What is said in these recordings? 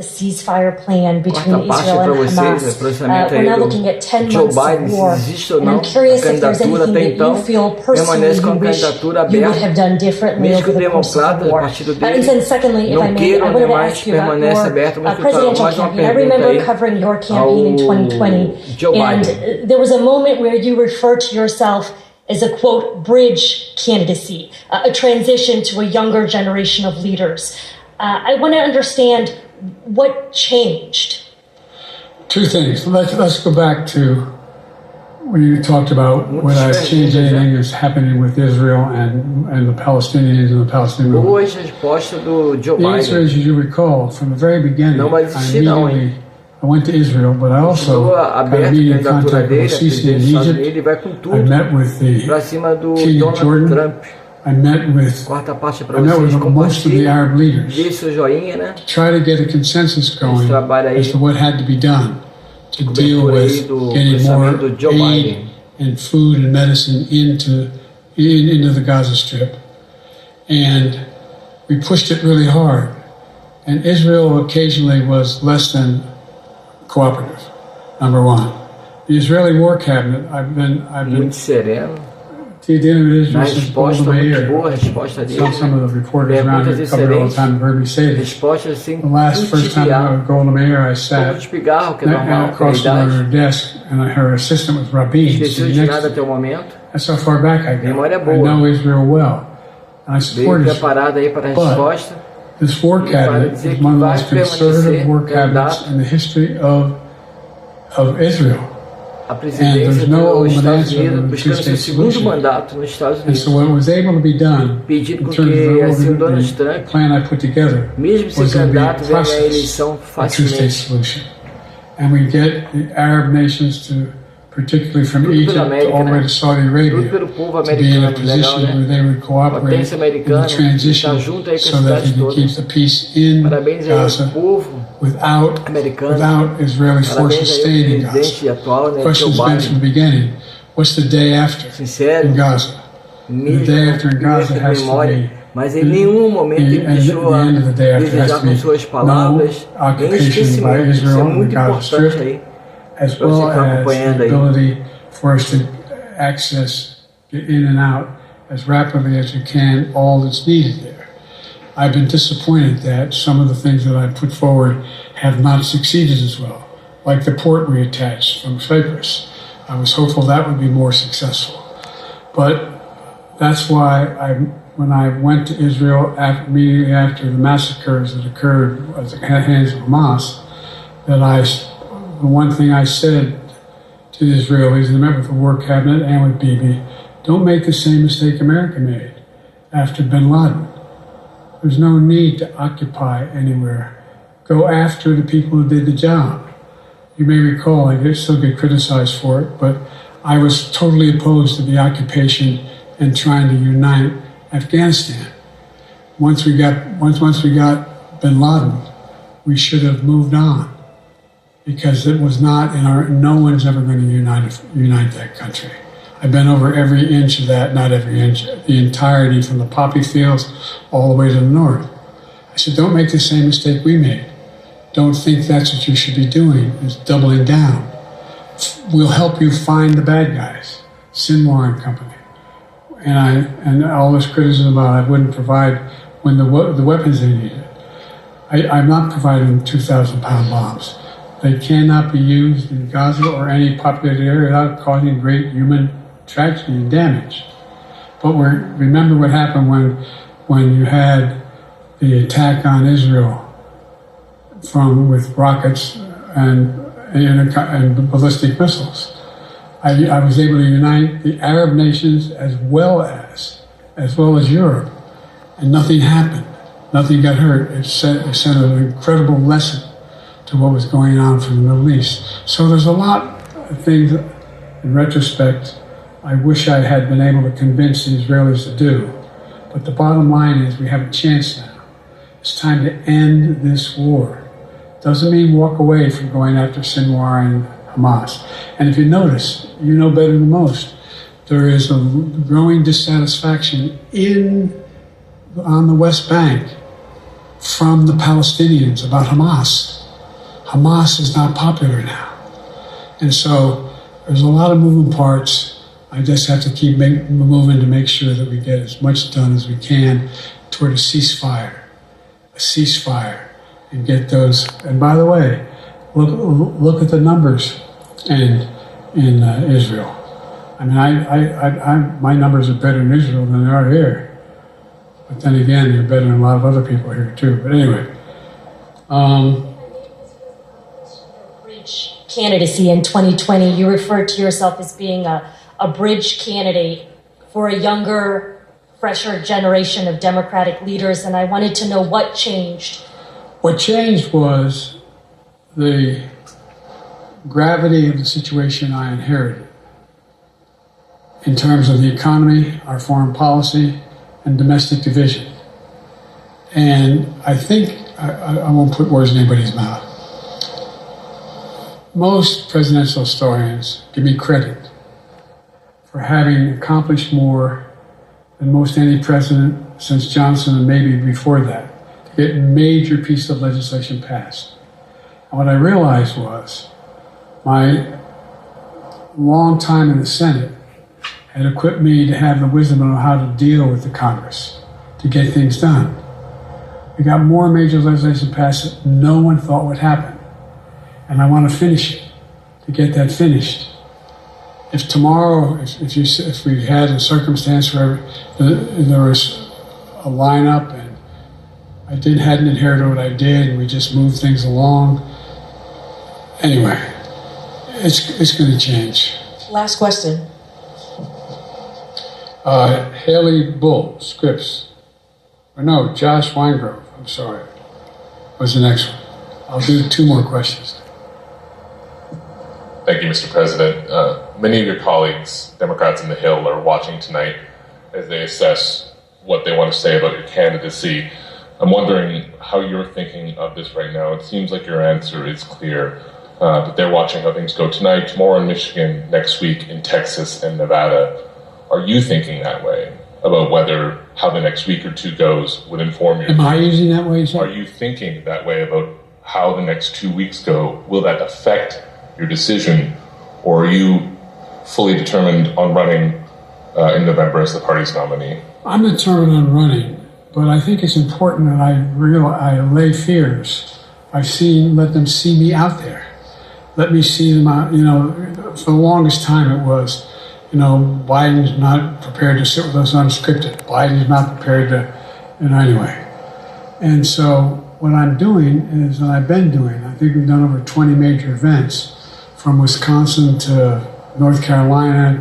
ceasefire plan between Quarta parte Israel para and vocês, Hamas. processamento We're aí now do looking at 10 Joe months of Biden, se war, existe ou and não I'm a curious if there's candidatura anything até that então, you feel personally permanece com you a wish candidatura you would aberta, have done differently mesmo que over o the course of democrata, the o war. partido And dele, then secondly, if não I may, I queiram wanted to demais, ask you about permanece your aberto, mas presidential mais uma campaign. I pergunta remember aí covering your campaign in 2020, Joe and Biden. there was a moment where you referred to yourself as a, quote, bridge candidacy, a transition to a younger generation of leaders. I want to understand what changed. Two things. Let's go back to when you talked about whether I've changed anything that's happening with Israel and the Palestinians and the Palestinian movement. Boa resposta do Joe The answer Biden. is, as you recall, from the very beginning, Não vai I desistir não, hein? I went to Israel, but I also Continua got aberta a immediate candidatura contact dele, with a Sisi presidente in dos Estados Egypt. Unidos, e vai com I tudo met with pra the cima do King of Donald Jordan. Trump. I met with Quarta parte para I met vocês, with most of the compartilhem, Arab leaders. dê seu joinha, né? Try to get a consensus going trabalho aí as to what had to be done to deal cobertura aí with do getting more pensamento do Joe aid Biden. and food and medicine into the Gaza Strip. And we pushed it really hard. And Israel occasionally was less than cooperative, number one. The Israeli War Cabinet, I've been Muito sereno. dealing with Na Israel since resposta, Golda muito Meir. boa a resposta dele. Some of the reporters around Perguntas here cover all the excelentes. time and heard me say this. Respostas assim, The first time I met with Golda Meir, I pouco sat de pigarro, que é normal, across from realidade. her desk, and her assistant was Rabin. Esqueceu sitting de next nada to até me. o momento. That's how far back I go. Memória I boa. know Israel well, and I Veio support Israel. preparado aí para a But resposta. this war para cabinet dizer is que one of the vai most conservative war permanecer cabinets candidato in the history of Israel. a presidência there's no dos Estados answer to Unidos, the buscando seu two-state segundo solution. mandato nos Estados And Unidos. so what was able to be done Pedido in com terms que assim, o of Donald the Trump, plan I put together mesmo sem was there to be a candidato, venha a process eleição for a two-state facilmente. solution. And we get the Arab nations to, particularly from Tudo Egypt pela América, all the way né? to Saudi Tudo Arabia, pelo povo to be in a americano, legal, position where né? they would cooperate Potência in americana, the transition está junto aí com so a that cidade we can toda. keep the peace in Parabéns aí ao Gaza povo without americano. Israeli forces Parabéns aí staying ao in Gaza. presidente atual, The né, Joe question's been from the Biden. beginning, what's the day after Sincero, in Gaza? mesmo The day after in Gaza de has to memória, be mas em nenhum momento ele deixou a end of the day after has desejar to com be suas no palavras nem occupation by esquecimento. Isso é Israel in the muito Gaza importante Strip, aí. as Pra well você que tá as acompanhando the aí. ability for us to access, get in and out as rapidly as we can, all that's needed there. I've been disappointed that some of the things that I put forward have not succeeded as well, like the port we attached from Cyprus. I was hopeful that would be more successful. But that's why when I went to Israel immediately after the massacres that occurred at the hands of Hamas, the one thing I said to the Israelis, and I met with the War Cabinet and with Bibi, don't make the same mistake America made after bin Laden. There's no need to occupy anywhere. Go after the people who did the job. You may recall, I still get criticized for it, but I was totally opposed to the occupation and trying to unite Afghanistan. Once we got bin Laden, we should have moved on, because it was not no one's ever going to unite that country. I've been over every inch of that, not every inch, the entirety from the poppy fields all the way to the north. I said, don't make the same mistake we made. Don't think that's what you should be doing, is doubling down. We'll help you find the bad guys, Sinwar and company. And all this criticism about I wouldn't provide when the weapons they needed. I'm not providing 2,000-pound bombs. They cannot be used in Gaza or any populated area without causing great human tragedy and damage. But remember what happened when you had the attack on Israel with rockets and ballistic missiles. I was able to unite the Arab nations as well as Europe, and nothing happened. Nothing got hurt. It sent an incredible lesson to what was going on from the Middle East. So there's a lot of things, in retrospect, I wish I had been able to convince the Israelis to do. But the bottom line is we have a chance now. It's time to end this war. Doesn't mean walk away from going after Sinwar and Hamas. And if you notice, you know better than most, there is a growing dissatisfaction on the West Bank from the Palestinians about Hamas. Hamas is not popular now. And so there's a lot of moving parts. I just have to keep moving to make sure that we get as much done as we can toward a ceasefire, and get those. And by the way, look at the numbers in Israel. I mean, my numbers are better in Israel than they are here. But then again, they're better than a lot of other people here too. But anyway. Bridge candidacy in 2020, you referred to yourself as being a bridge candidate for a younger, fresher generation of Democratic leaders, and I wanted to know what changed. What changed was the gravity of the situation I inherited in terms of the economy, our foreign policy, and domestic division. And I think, I won't put words in anybody's mouth. Most presidential historians give me credit for having accomplished more than most any president since Johnson and maybe before that to get major pieces of legislation passed. And what I realized was my long time in the Senate had equipped me to have the wisdom on how to deal with the Congress, to get things done. We got more major legislation passed that no one thought would happen. And I want to finish it, to get that finished. If tomorrow, if we had a circumstance where there was a lineup and I hadn't inherited what I did and we just moved things along, anyway, it's going to change. Last question. Haley Bull, Scripps. Or no, Josh Weingrove, I'm sorry, was the next one. I'll do 2 more questions. Thank you, Mr. President. Many of your colleagues, Democrats in the Hill, are watching tonight as they assess what they want to say about your candidacy. I'm wondering how you're thinking of this right now. It seems like your answer is clear, but they're watching how things go tonight, tomorrow in Michigan, next week in Texas and Nevada. Are you thinking that way about whether how the next week or 2 goes would inform your... Am I using that way, sir? Are you thinking that way about how the next 2 weeks go? Will that affect your decision, or are you fully determined on running in November as the party's nominee? I'm determined on running, but I think it's important that I lay fears. Let them see me out there. Let me see them out. You know, for the longest time it was, you know, Biden's not prepared to sit with us unscripted. Biden's not prepared to, anyway. And so what I'm doing is, and I've been doing, I think we've done over 20 major events, from Wisconsin to North Carolina,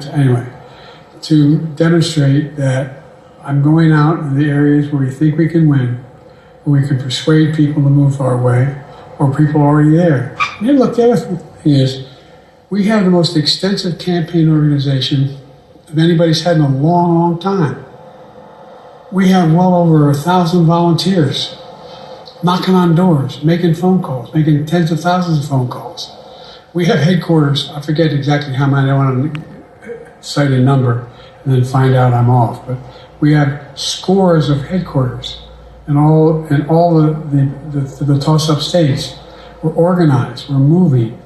to demonstrate that I'm going out in the areas where we think we can win, where we can persuade people to move our way, or people already there. And look, the other thing is, we have the most extensive campaign organization that anybody's had in a long, long time. We have well over 1,000 volunteers knocking on doors, making phone calls, making tens of thousands of phone calls. We have headquarters, I forget exactly how many, I don't want to cite a number and then find out I'm off, but we have scores of headquarters in all the toss-up states. We're organized, we're moving,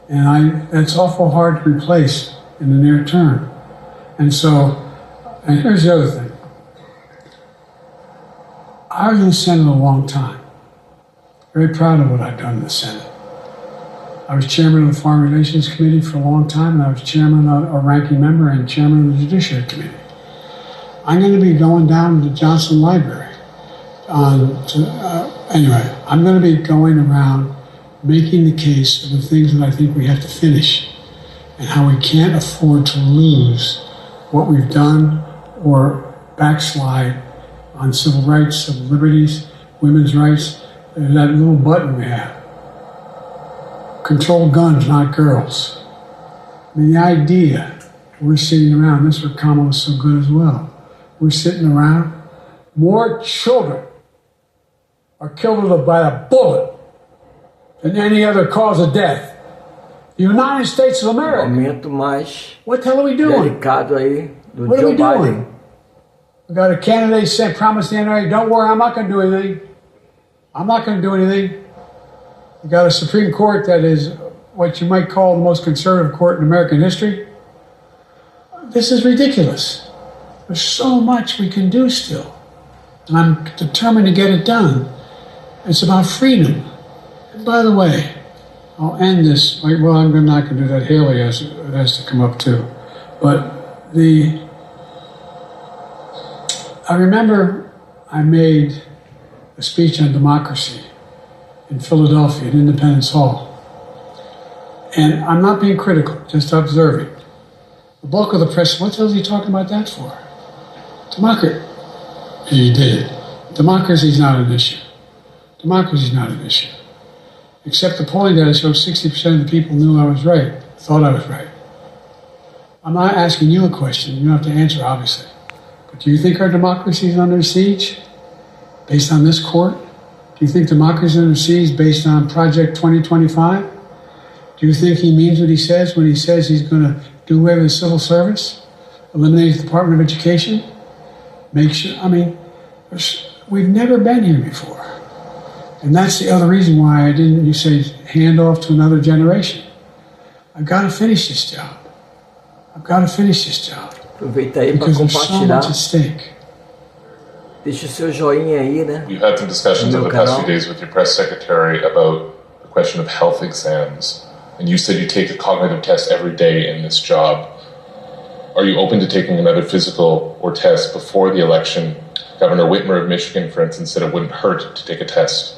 and that's awful hard to replace in the near term. And here's the other thing. I was in the Senate a long time. Very proud of what I've done in the Senate. I was chairman of the Foreign Relations Committee for a long time, and I was chairman of a ranking member and chairman of the Judiciary Committee. I'm going to be going down to the Johnson Library. I'm going to be going around making the case of the things that I think we have to finish and how we can't afford to lose what we've done or backslide on civil rights, civil liberties, women's rights. There's that little button we have. Control guns, not girls. I mean, the idea, we're sitting around, this is where Kamala was so good as well. We're sitting around, more children are killed by a bullet than any other cause of death. The United States of America. What the hell are we doing? Delicado aí do What are Joe we Biden. doing? We got a candidate said, promised the NRA, don't worry, I'm not going to do anything. I'm not going to do anything. You got a Supreme Court that is what you might call the most conservative court in American history. This is ridiculous. There's so much we can do still. And I'm determined to get it done. It's about freedom. And by the way, I'll end this. Well, I'm not going to do that. Haley has to come up too. But I remember I made a speech on democracy in Philadelphia at Independence Hall. And I'm not being critical, just observing. The bulk of the press, what the hell is he talking about that for? Democracy. He did. Democracy is not an issue. Democracy is not an issue. Except the polling data shows 60% of the people knew I was right, thought I was right. I'm not asking you a question. You don't have to answer, obviously. But do you think our democracy is under siege based on this court? Do you think democracy is under siege based on Project 2025? Do you think he means what he says when he says he's going to do away with the civil service? Eliminate the Department of Education? Make sure, we've never been here before. And that's the other reason why you say, hand off to another generation. I've got to finish this job. I've got to finish this job. Aproveita aí para Because there's so compartilhar. much at stake. Deixa o seu joinha aí, né? You've had some discussions No over the past few canal. days with your press secretary about the question of health exams. And you said you take a cognitive test every day in this job. Are you open to taking another physical or test before the election? Governor Whitmer of Michigan, for instance, said it wouldn't hurt to take a test.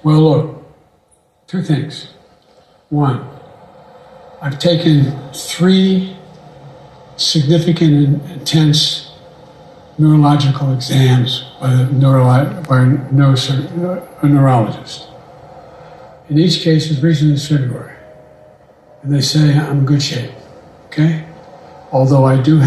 Well, look, two things. One, I've taken 3 significant and intense neurological exams by a neurologist. In each case, as recently as February. And they say I'm in good shape, okay? Although I do have